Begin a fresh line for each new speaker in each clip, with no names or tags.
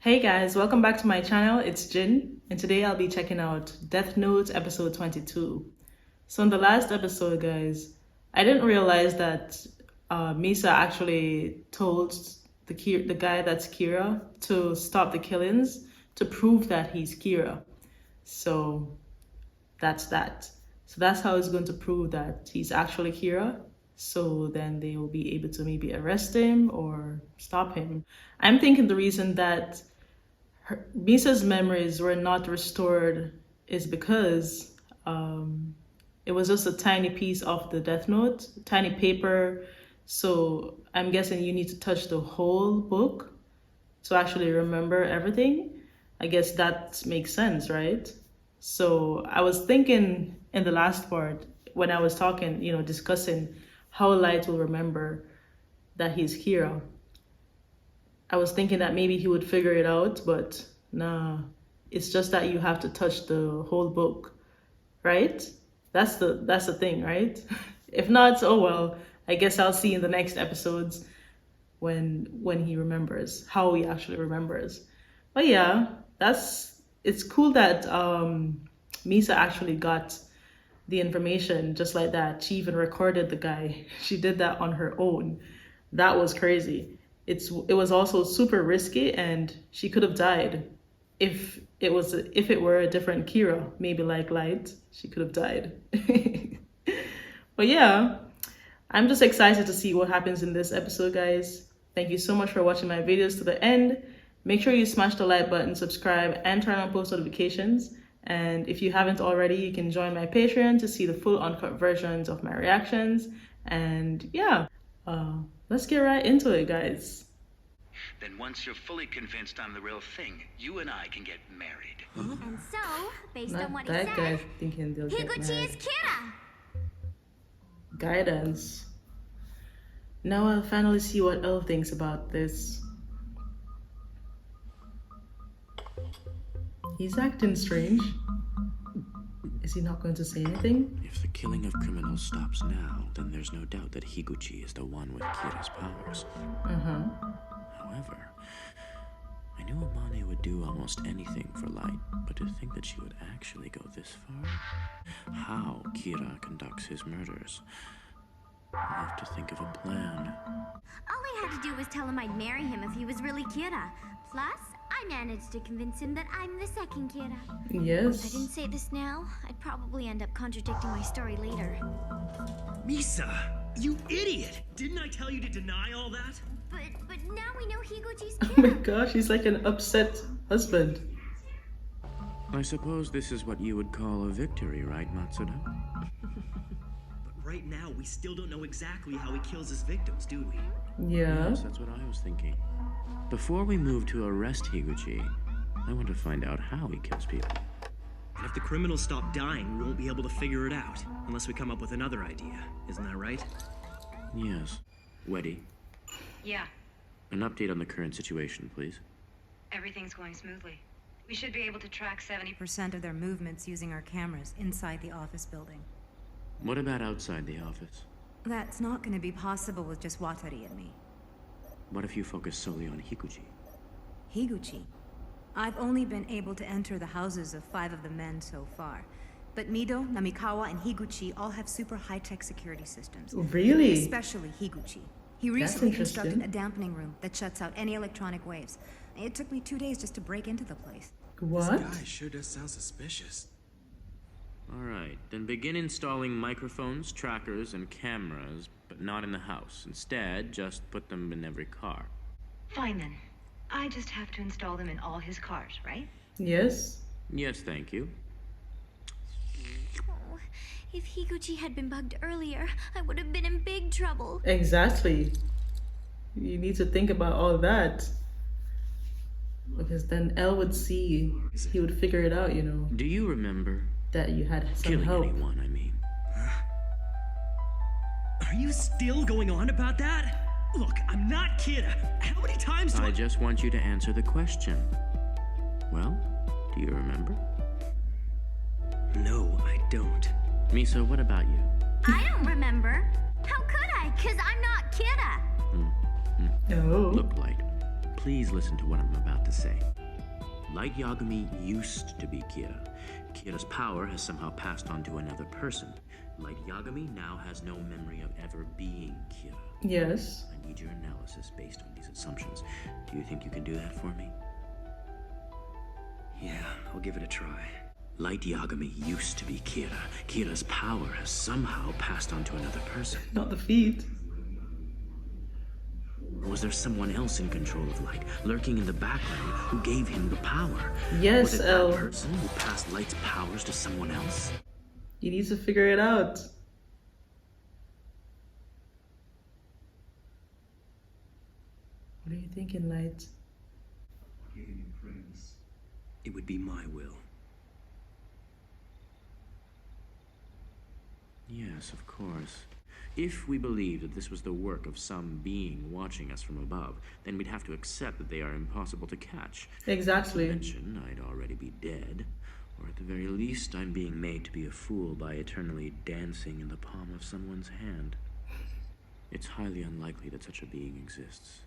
Hey guys, welcome back to my channel. It's Jin, and today I'll be checking out Death Note episode 22. So in the last episode, guys, I didn't realize that Misa actually told the guy that's Kira to stop the killings to prove that he's Kira. So that's that. So that's how it's going to prove that he's actually Kira. So then they will be able to maybe arrest him or stop him. I'm thinking the reason that Misa's memories were not restored is because it was just a tiny piece of the Death Note, tiny paper. So I'm guessing you need to touch the whole book to actually remember everything. I guess that makes sense, right? So I was thinking in the last part when I was talking, discussing how Light will remember that he's Kira. I was thinking that maybe he would figure it out, but nah. It's just that you have to touch the whole book, right? That's the thing, right? If not, oh well. I guess I'll see in the next episodes when he remembers, how he actually remembers. But yeah, it's cool that Misa actually got the information just like that. She even recorded the guy. She did that on her own. That was crazy. It was also super risky, and she could have died if it were a different Kira, maybe like Light. She could have died. But yeah, I'm just excited to see what happens in this episode, guys. Thank you so much for watching my videos to the end. Make sure you smash the like button, subscribe, and turn on post notifications. And if you haven't already, you can join my Patreon to see the full uncut versions of my reactions. And yeah, let's get right into it, guys.
Then once you're fully convinced I'm the real thing, you and I can get married.
And so, based
Not
on what he
that guy
said,
thinking they'll get
Higuchi
married.
is Kira.
Guidance. Now I'll finally see what Elle thinks about this. He's acting strange. Is he not going to say anything?
If the killing of criminals stops now, then there's no doubt that Higuchi is the one with Kira's powers. However, I knew Amane would do almost anything for Light, but to think that she would actually go this far? How Kira conducts his murders? I'll have to think of a plan.
All I had to do was tell him I'd marry him if he was really Kira. Plus, I managed to convince him that I'm the second Kira.
Yes.
If I didn't say this now, I'd probably end up contradicting my story later.
Misa, you idiot! Didn't I tell you to deny all that?
But now we know Higuchi's
Oh my
Kira.
gosh, he's like an upset husband.
I suppose this is what you would call a victory, right, Matsuda?
But right now, we still don't know exactly how he kills his victims, do we?
Yeah.
Yes, that's what I was thinking. Before we move to arrest Higuchi, I want to find out how he kills people.
And if the criminals stop dying, we won't be able to figure it out, unless we come up with another idea. Isn't that right?
Yes. Weddy,
Yeah,
an update on the current situation, please.
everything's going smoothly. We should be able to track 70% of their movements using our cameras inside the office building.
What about outside the office?
That's not going to be possible with just Watari and me.
What if you focus solely on Higuchi?
Higuchi. I've only been able to enter the houses of 5 of the men so far. But Mido, Namikawa, and Higuchi all have super high-tech security systems.
Really?
Especially Higuchi. He recently
interesting.
constructed a dampening room that shuts out any electronic waves. It took me 2 days just to break into the place.
What?
This guy sure does sound suspicious.
Alright, then begin installing microphones, trackers, and cameras, but not in the house. Instead, just put them in every car.
Fine then. I just have to install them in all his cars, right?
Yes.
Yes, thank you.
Oh, if Higuchi had been bugged earlier, I would have been in big trouble.
Exactly. You need to think about all that. Because then Elle would see, he would figure it out,
Do you remember
that you had some
killing
help.
anyone, I mean?
Are you still going on about that? Look, I'm not Kira. How many times do
I just want you to answer the question. Well, do you remember?
No, I don't.
Misa, what about you?
I don't remember. How could I? 'Cause I'm not Kira.
Oh.
Look, Light, please listen to what I'm about to say. Light Yagami used to be Kira. Kira's power has somehow passed on to another person. Light Yagami now has no memory of ever being Kira.
Yes.
I need your analysis based on these assumptions. Do you think you can do that for me?
Yeah, I'll give it a try.
Light Yagami used to be Kira. Kira's power has somehow passed on to another person.
Not the feet.
Or was there someone else in control of Light, lurking in the background, who gave him the power?
Yes,
was it
El.
that person who passed Light's powers to someone else?
You need to figure it out. What are you thinking, Light?
It would be my will.
Yes, of course. If we believe that this was the work of some being watching us from above, then we'd have to accept that they are impossible to catch.
Exactly.
Not to mention, I'd already be dead. Or at the very least, I'm being made to be a fool by eternally dancing in the palm of someone's hand. It's highly unlikely that such a being exists.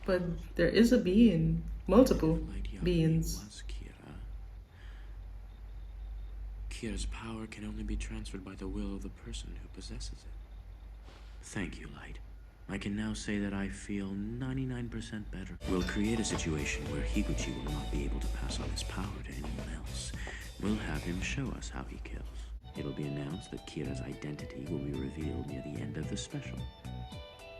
But there is a being. Multiple
Light Yagami
beings.
was Kira. Kira's power can only be transferred by the will of the person who possesses it. Thank you, Light. I can now say that I feel 99% better. We'll create a situation where Higuchi will not be able to pass on his power to anyone else. We'll have him show us how he kills. It'll be announced that Kira's identity will be revealed near the end of the special.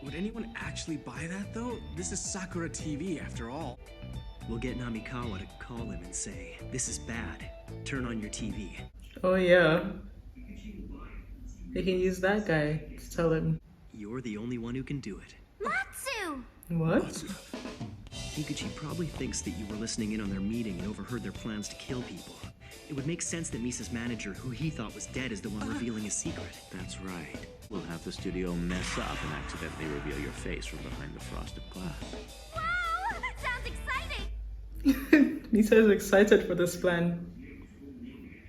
Would anyone actually buy that, though? This is Sakura TV, after all.
We'll get Namikawa to call him and say, "This is bad. Turn on your TV."
Oh yeah. They can use that guy to tell him.
You're the only one who can do it.
Matsu!
What?
Higuchi probably thinks that you were listening in on their meeting and overheard their plans to kill people. It would make sense that Misa's manager, who he thought was dead, is the one revealing his secret.
That's right. We'll have the studio mess up and accidentally reveal your face from behind the frosted glass.
Wow! Sounds exciting!
Nisa is excited for this plan.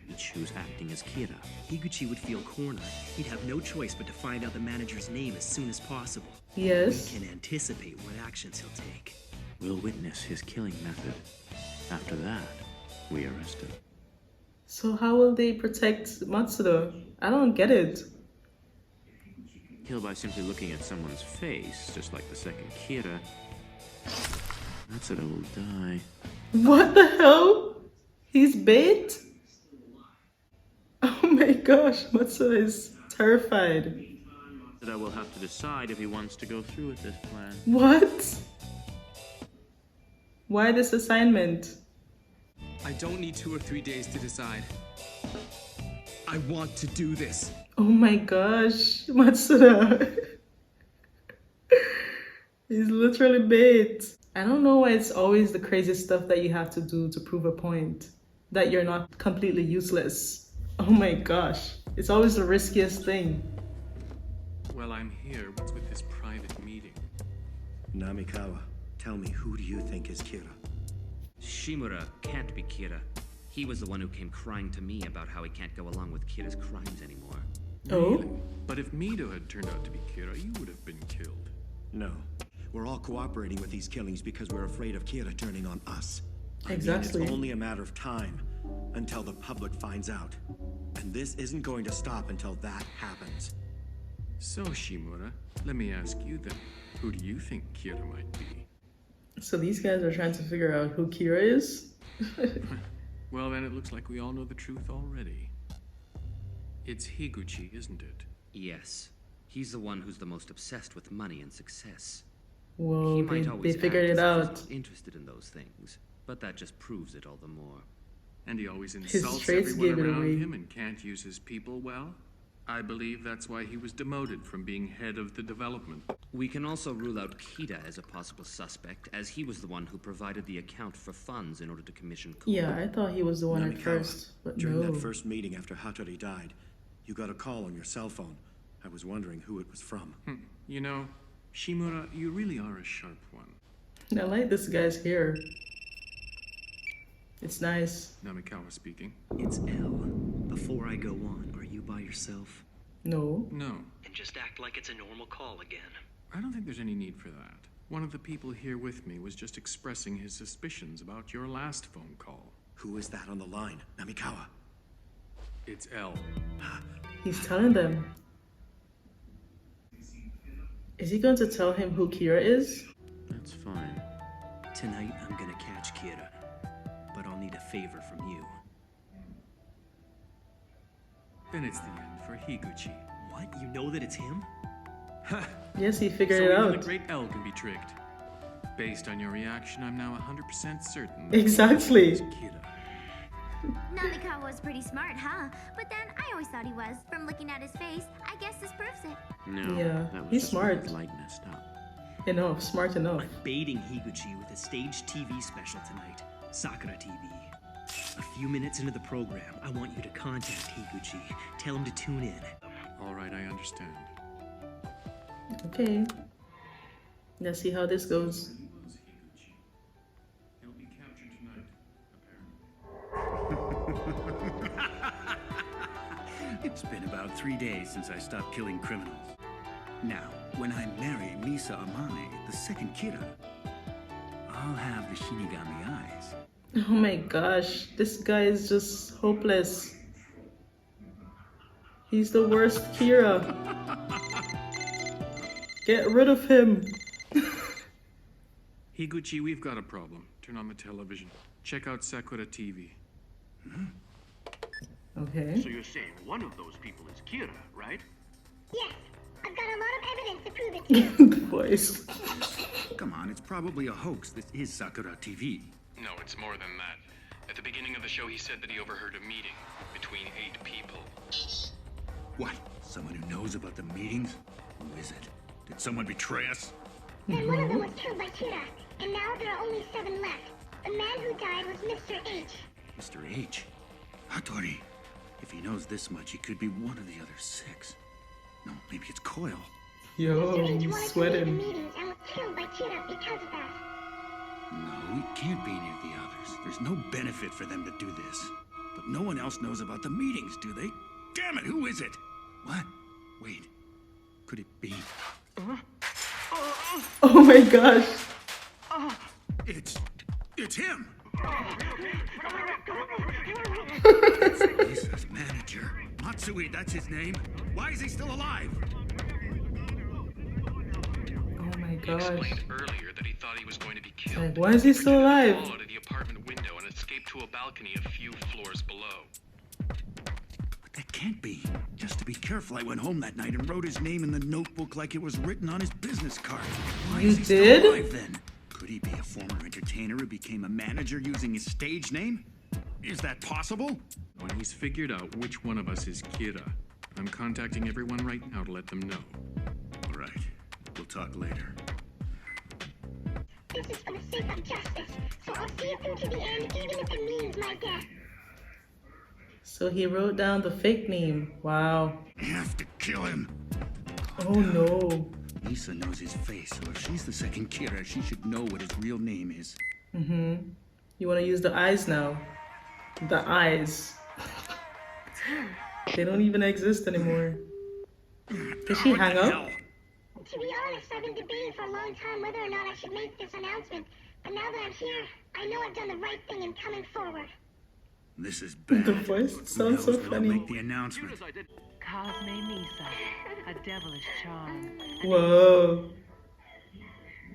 Each who's acting as Kira.
Higuchi would feel cornered. He'd have no choice but to find out the manager's name as soon as possible.
Yes.
We can anticipate what actions he'll take.
We'll witness his killing method. After that, we arrest him.
So how will they protect Matsuda? I don't get it.
Kill by simply looking at someone's face, just like the second Kira. Matsuda will die.
What the hell? He's bait? Oh my gosh, Matsuda is terrified.
Matsuda will have to decide if he wants to go through with this plan.
What? Why this assignment?
I don't need 2 or 3 days to decide. I want to do this.
Oh my gosh, Matsuda. He's literally bait. I don't know why it's always the crazy stuff that you have to do to prove a point. That you're not completely useless. Oh my gosh. It's always the riskiest thing.
Well, I'm here. What's with this private meeting?
Namikawa, tell me, who do you think is Kira?
Shimura can't be Kira. He was the one who came crying to me about how he can't go along with Kira's crimes anymore.
Oh?
Really? But if Mido had turned out to be Kira, you would have been killed.
No. We're all cooperating with these killings because we're afraid of Kira turning on us.
Exactly.
It's only a matter of time until the public finds out. And this isn't going to stop until that happens.
So, Shimura, let me ask you then. Who do you think Kira might be?
So these guys are trying to figure out who Kira is?
Well, then it looks like we all know the truth already. It's Higuchi, isn't it?
Yes. He's the one who's the most obsessed with money and success.
Whoa,
He
they
might always
figured
act
it
as if
out.
he's not interested in those things, but that just proves it all the more.
And he always
His
insults
traits
everyone
gave it
around
away.
him and can't use his people well? I believe that's why he was demoted from being head of the development.
We can also rule out Kita as a possible suspect, as he was the one who provided the account for funds in order to commission Kool.
Yeah, I thought he was the one at
Namikawa,
first, but
during
no.
that first meeting after Hattori died, you got a call on your cell phone. I was wondering who it was from.
You know, Shimura, you really are a sharp one.
I like this guy's hair. It's nice.
Namikawa speaking.
It's L. Before I go on, are you by yourself?
No.
No,
And just act like it's a normal call again.
I don't think there's any need for that. One of the people here with me was just expressing his suspicions about your last phone call.
Who is that on the line? Namikawa.
It's L.
He's telling them. Is he going to tell him who Kira is?
That's fine.
Tonight, I'm gonna catch Kira. But I'll need a favor from you.
Then it's the end for Higuchi.
What? You know that it's him?
Yes, he figured
So
it
even
out.
the great L can be tricked. Based on your reaction, I'm now 100% certain.
Exactly.
It's Kira.
Namikawa was pretty smart, huh? But then I always thought he was. From looking at his face, I guess this proves it.
No,
Yeah,
that was
he's
just where
smart.
his light messed up.
Enough, smart enough.
I'm baiting Higuchi with a staged TV special tonight. Sakura TV. A few minutes into the program, I want you to contact Higuchi. Tell him to tune in.
All right, I understand.
Okay. Let's see how this goes.
He'll be captured tonight, apparently.
It's been about 3 days since I stopped killing criminals. Now, when I marry Misa Amane, the second Kira, I'll have the Shinigami eyes.
Oh my gosh, this guy is just hopeless. He's the worst Kira. Get rid of him.
Higuchi, we've got a problem. Turn on the television. Check out Sakura TV.
Okay.
So you're saying one of those people is Kira, right?
Yes, I've got a lot of evidence to prove it too.
The voice.
Come on, it's probably a hoax. This is Sakura TV.
No, it's more than that. At the beginning of the show, he said that he overheard a meeting between 8 people.
What? Someone who knows about the meetings? Who is it? Did someone betray us?
And one of them was killed by Kira, and now there are only 7 left. The man who died was Mr. H.
Mr. H. Hattori. If he knows this much, he could be one of the other 6. No, maybe it's Coil.
Yo,
Mr. H
he's
wanted to leave the
sweating.
meetings and was killed by Kira because of that.
No, it can't be any of the others. There's no benefit for them to do this. But no one else knows about the meetings, do they? Damn it, who is it? What? Wait. Could it be?
Oh my gosh.
It's him! Lisa's manager. Matsui, that's his name. Why is he still alive?
Oh my
He
gosh.
explained earlier that he thought he was going to be killed.
Like, why is he still alive?
He fall out of the apartment window and escaped to a balcony a few floors below.
But that can't be. Just to be careful, I went home that night and wrote his name in the notebook like it was written on his business card. Why
You
is he
did?
still alive then? Could he be a former entertainer who became a manager using his stage name? Is that possible?
When he's figured out which one of us is Kira, I'm contacting everyone right now to let them know.
All right. We'll talk later.
This is for the sake of justice, so I'll see it through to the end, even if it means my death.
So he wrote down the fake name. Wow.
I have to kill him.
Oh no.
Lisa knows his face, so if she's the second Kira, she should know what his real name is.
You want to use the eyes now? The eyes. They don't even exist anymore. Did she hang up?
To be honest, I've been debating for a long time whether or not I should make this announcement. But now that I'm here, I know I've done the right thing in coming forward.
This is bad.
The voice
Who
sounds so
knows when I'll
funny.
make the announcement.
Cosme Misa, a devilish charm.
Whoa.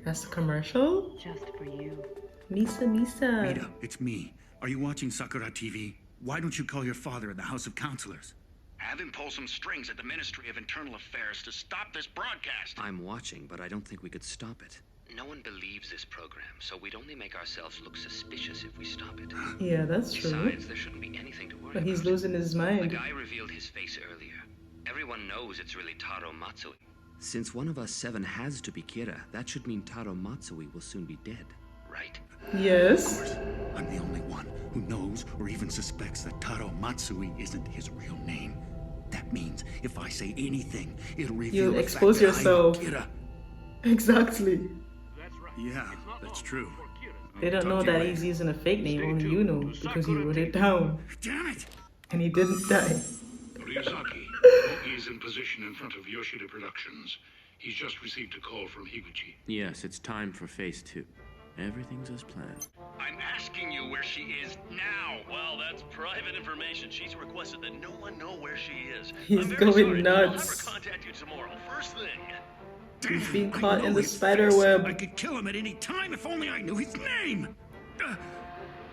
That's the commercial?
Just for you.
Misa.
Rita, it's me. Are you watching Sakura TV? Why don't you call your father in the House of Counselors?
Have him pull some strings at the Ministry of Internal Affairs to stop this broadcast.
I'm watching, but I don't think we could stop it.
No one believes this program, so we'd only make ourselves look suspicious if we stop it.
Yeah, that's true.
Besides, there shouldn't be anything to worry
But he's
about.
losing his
The
mind.
guy revealed his face earlier. Everyone knows it's really Taro Matsui.
Since one of us 7 has to be Kira, that should mean Taro Matsui will soon be dead.
Right.
Yes.
Of course, I'm the only one who knows or even suspects that Taro Matsui isn't his real name. That means if I say anything, it'll reveal
You'll
the
expose
fact that
yourself.
I'm Kira.
Exactly.
Yeah, that's true.
They don't know that he's using a fake name, only you know, because you wrote it down.
Damn it!
And he didn't die.
Ryuzaki, who is in position in front of Yoshida Productions,
He's just received a call from Higuchi.
Yes, it's time for phase 2. Everything's as planned.
I'm asking you where she is now.
Well, that's private information. She's requested that no one know where she is.
He's
I'm very
going
sorry. I'll have
nuts.
her contact you tomorrow. First thing.
He's
Damn,
being
I
caught
know
in the
his
spider
face.
web.
I could kill him at any time if only I knew his name.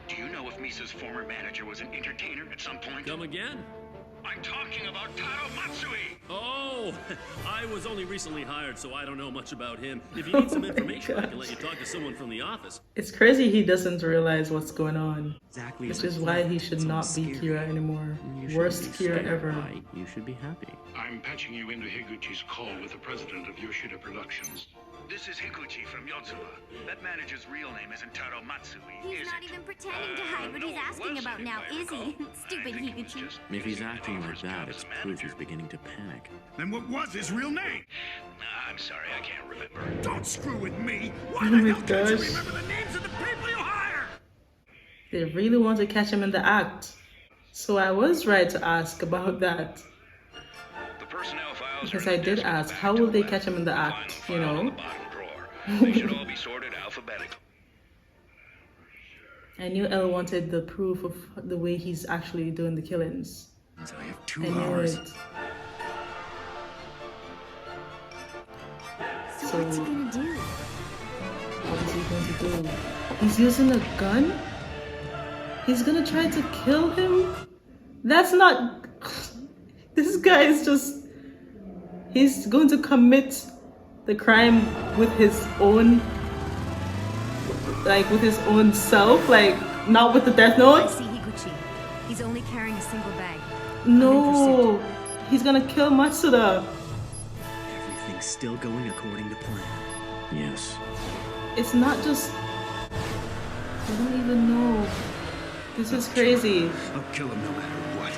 Do you know if Misa's former manager was an entertainer at some point?
Come again?
I'm talking about Taro Matsui!
Oh, I was only recently hired, so I don't know much about him. If you need some information, I can let you talk to someone from the office.
It's crazy he doesn't realize what's going on.
Exactly.
Which
as I
is why
thought.
he should
It's
not
almost
be
scary.
Kira anymore.
You shouldn't
Worst
be
Kira
scared,
ever.
Light. You should be happy.
I'm patching you into Higuchi's call with the president of Yoshida Productions.
This is Higuchi from Yotsuba. That manager's real name isn't Taro Matsui,
He's
is
not
it?
even pretending to hide what
no,
he's
it
asking
was
about now,
anyway,
is
I
he?
recall.
Stupid
I think he was
Higuchi.
just
If he's
mixing
acting
the
like
offers job
that,
as
it's proof
manager.
he's beginning to panic.
Then what was his real name?
I'm sorry, I can't remember.
Don't screw with me. Why
Oh
the
my
hell can't you
gosh.
remember the names of the people you hire?
They really want to catch him in the act. So I was right to ask about that.
The personnel files
Because
are
I
in the
did
desk at the
ask,
back
how
to
will
the
they
left.
catch him in the
Final
act,
file
you
in
know?
the bottom drawer. They should all be sorted alphabetically.
I knew Elle wanted the proof of the way he's actually doing the killings.
So I have
I
2
knew
hours.
it.
So what's he gonna do?
What is he going to do? He's using a gun? He's gonna try to kill him? That's not... This guy is just... He's going to commit the crime with his own... Like, with his own self? Like, not with the Death
I
Note?
see Higuchi. He's only carrying a single bag.
No! He's gonna kill Matsuda.
Everything's still going according to plan.
Yes.
It's not just... I don't even know. This is crazy.
I'll kill him no matter what.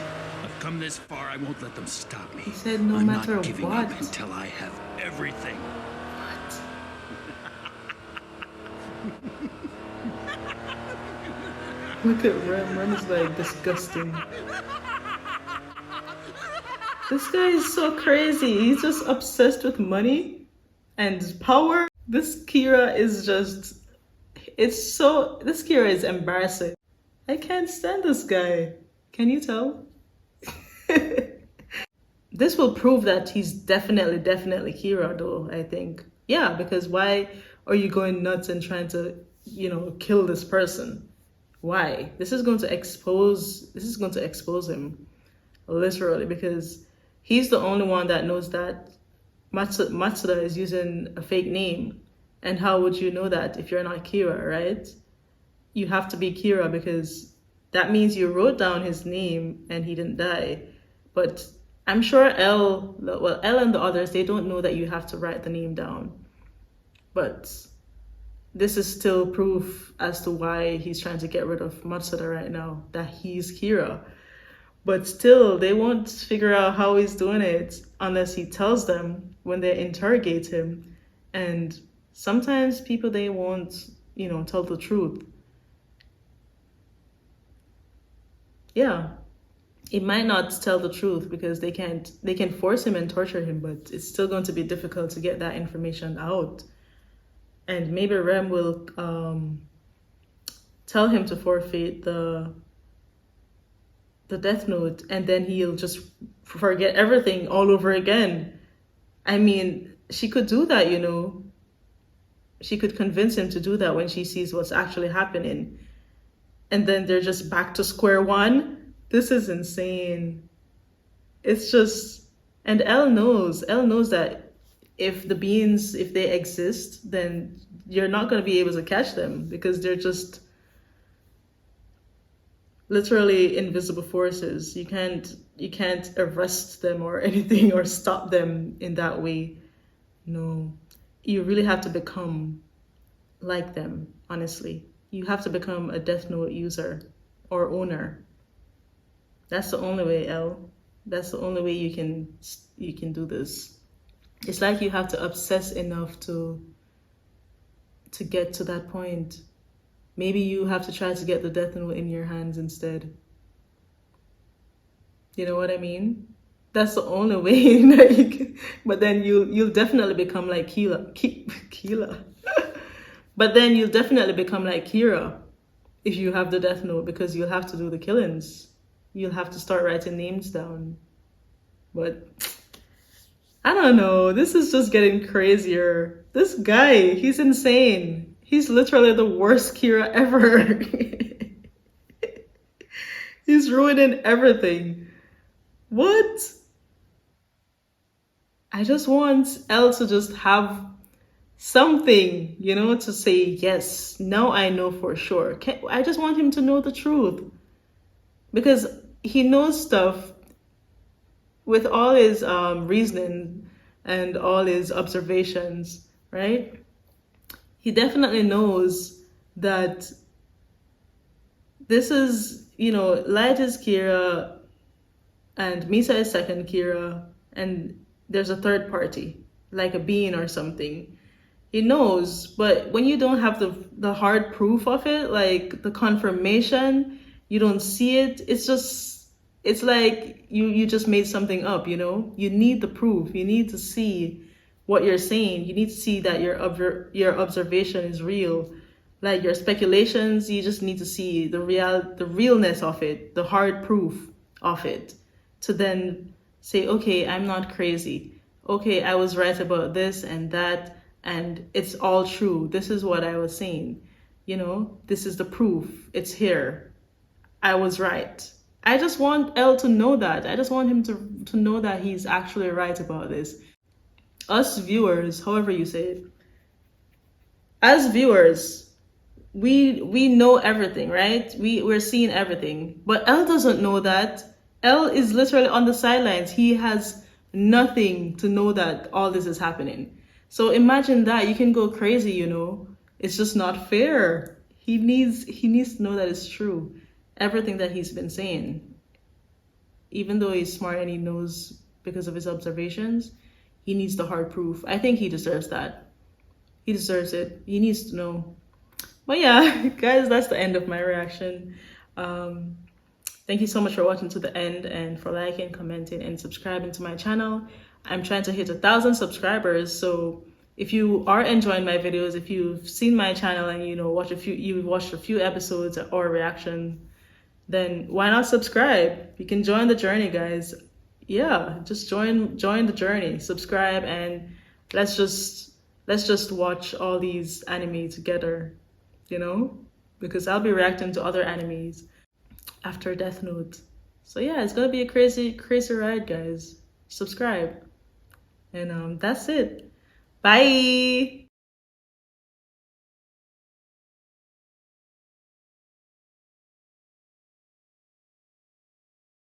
I've come this far, I won't let them stop me.
He said no
I'm
matter
not giving
what.
up until I have everything.
Look at Rem. Rem is like disgusting. This guy is so crazy. He's just obsessed with money and power. This Kira is just... It's so... This Kira is embarrassing. I can't stand this guy. Can you tell? This will prove that he's definitely Kira though, I think. Yeah, because why are you going nuts and trying to, kill this person? Why? This is going to expose him, literally, because he's the only one that knows that Matsuda is using a fake name. And how would you know that if you're not Kira, right? You have to be Kira because that means you wrote down his name and he didn't die. But I'm sure Elle and the others, they don't know that you have to write the name down. But this is still proof as to why he's trying to get rid of Matsuda right now, that he's Kira. But still, they won't figure out how he's doing it unless he tells them when they interrogate him. And sometimes people, they won't, tell the truth. Yeah, it might not tell the truth because they can force him and torture him, but it's still going to be difficult to get that information out. And maybe Rem will tell him to forfeit the Death Note, and then he'll just forget everything all over again. I mean, she could do that, She could convince him to do that when she sees what's actually happening. And then they're just back to square one. This is insane. It's just... And Elle knows that if the beings, if they exist, then you're not going to be able to catch them because they're just literally invisible forces. You can't arrest them or anything or stop them in that way. No. You really have to become like them, honestly. You have to become a Death Note user or owner. That's the only way, Elle. That's the only way you can do this. It's like you have to obsess enough to get to that point. Maybe you have to try to get the Death Note in your hands instead. You know what I mean? That's the only way. Like, but then you'll definitely become like Keela. But then you'll definitely become like Kira if you have the death note, because you'll have to do the killings. You'll have to start writing names down. But I don't know. This is just getting crazier. This guy, he's insane. He's literally the worst Kira ever. He's ruining everything. What? I just want Elle to just have something, you know, to say, yes, now I know for sure. I just want him to know the truth. Because he knows stuff with all his reasoning and all his observations, right? He definitely knows that this is, you know, Light is Kira and Misa is second Kira, and there's a third party, like a being or something. He knows, but when you don't have the hard proof of it, like the confirmation, you don't see it, it's like you just made something up, you know? You need the proof. You need to see what you're saying. You need to see that your observation is real. Like your speculations, you just need to see the realness of it, the hard proof of it, to then say, okay, I'm not crazy. Okay, I was right about this and that, and it's all true. This is what I was saying. You know, this is the proof. It's here. I was right. I just want Elle to know that. I just want him to know that he's actually right about this. Us viewers, however you say it, as viewers, we know everything, right? We're seeing everything. But Elle doesn't know that. Elle is literally on the sidelines. He has nothing to know that all this is happening. So imagine that. You can go crazy, you know. It's just not fair. He needs to know that it's true. Everything that he's been saying. Even though he's smart and he knows because of his observations, he needs the hard proof. I think he deserves that. He deserves it. He needs to know. But yeah, guys, that's the end of my reaction. Thank you so much for watching to the end and for liking, commenting, and subscribing to my channel. I'm trying to hit 1,000 subscribers. So if you are enjoying my videos, if you've seen my channel and you watched a few episodes or reaction, then why not subscribe? You can join the journey, guys. Yeah, just join the journey. Subscribe and let's just watch all these anime together, you know? Because I'll be reacting to other animes after Death Note. So yeah, it's gonna be a crazy ride, guys. Subscribe. And that's it. Bye.